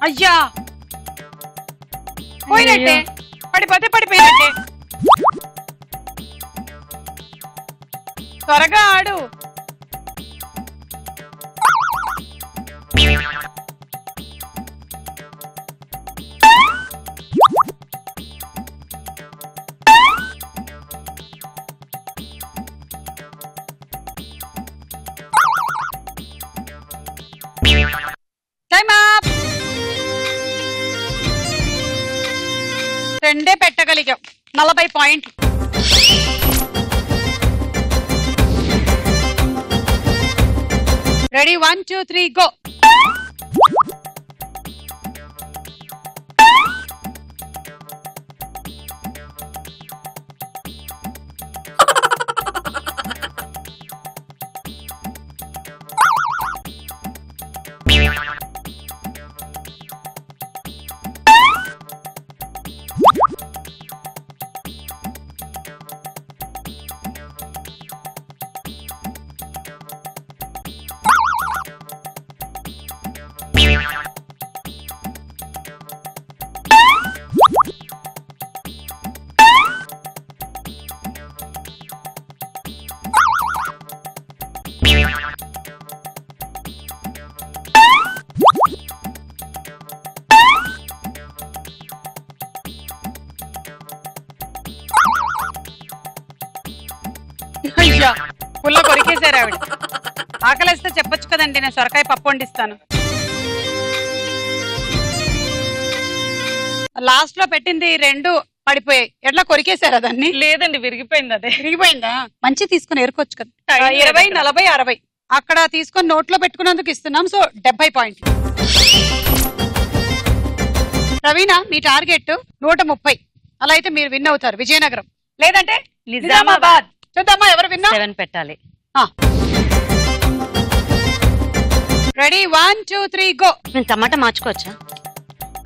అయ్యా పోయినట్టే, పడిపోయినట్టే. త్వరగా ఆడు. Time up. రెండే పెట్టగలిగాం, 40 పాయింట్లు. Ready, 1, 2, 3 go. అయ్యా పుల్ల కొరికేశారు ఆవిడ. ఆకలిస్తే చెప్పొచ్చు కదండి, నేను సొరకాయ పప్పు వండిస్తాను. లాస్ట్ లో పెట్టింది 2 పడిపోయాయి. ఎట్లా కొరికేశారా దాన్ని? లేదండి, విరిగిపోయింది. అదే విరిగిపోయిందా? మంచి తీసుకుని ఎరుకోవచ్చు కదా. 20, 40, 60 అక్కడ తీసుకొని నోట్లో పెట్టుకున్నందుకు ఇస్తున్నాం. సో 70 పాయింట్లు. ప్రవీణ, మీ టార్గెట్ 130. అలా అయితే మీరు విన్ అవుతారు. విజయనగరం లేదంటే నిజామాబాద్. చూద్దామా ఎవరు విన్నా. 7 పెట్టాలి. Ready, 1, 2, 3 go. నేను టమాటా మార్చుకోవచ్చా?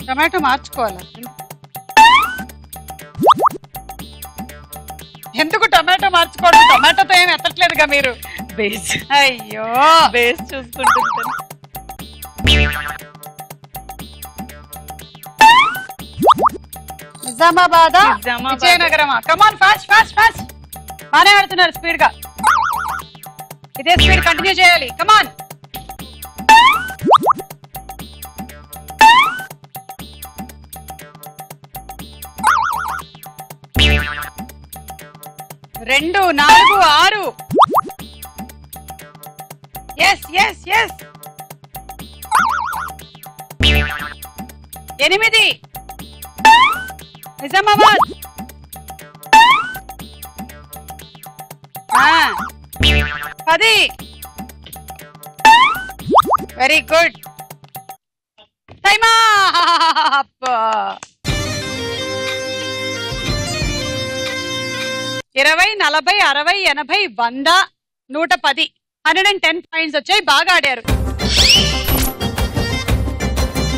టమాటో మార్చుకోవాలా? ఎందుకు టమాటో మార్చుకోవడం? టమాటోతో ఏమి ఎత్తట్లేదుగా మీరు. బేస్. అయ్యో, బేస్ చూసుకుంటుంటాను. నిజామాబాద్, విజయనగరమా? కమాన్, ఫాస్ట్ ఫాస్ట్ ఫాస్ట్. బానే ఆడుతున్నారు స్పీడ్ గా. ఇదే స్పీడ్ కంటిన్యూ చేయాలి. కమాన్. రెండు 4 6. Yes yes yes. 8 Nizamabad. 10. Very good. Time up. 20, 40, 60, 80, 100, 110 110 points వచ్చాయి. బాగా ఆడారు.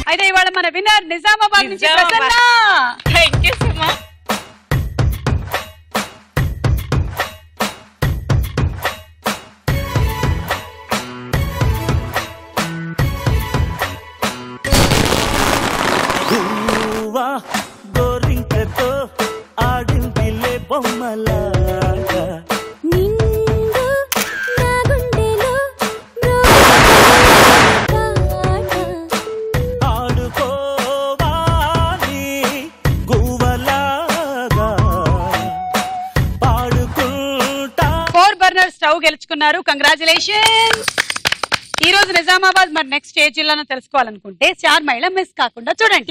అయితే ఇవాళ మన విన్నర్ నిజామాబాద్ నుంచి Prasanna. Thank you so much. గోరింకతో ఆడిందిలే బొమ్మలాగా ఆడుకోవాలి గువ్వలాగా పాడుకుంటా. 4 బర్నర్ స్టవ్ గెలుచుకున్నారు. కంగ్రాచులేషన్స్. ఈ రోజు నిజామాబాద్ మరి నెక్స్ట్ ఏ జిల్లాను తెలుసుకోవాలనుకుంటే స్టార్ మహిళ మిస్ కాకుండా చూడండి.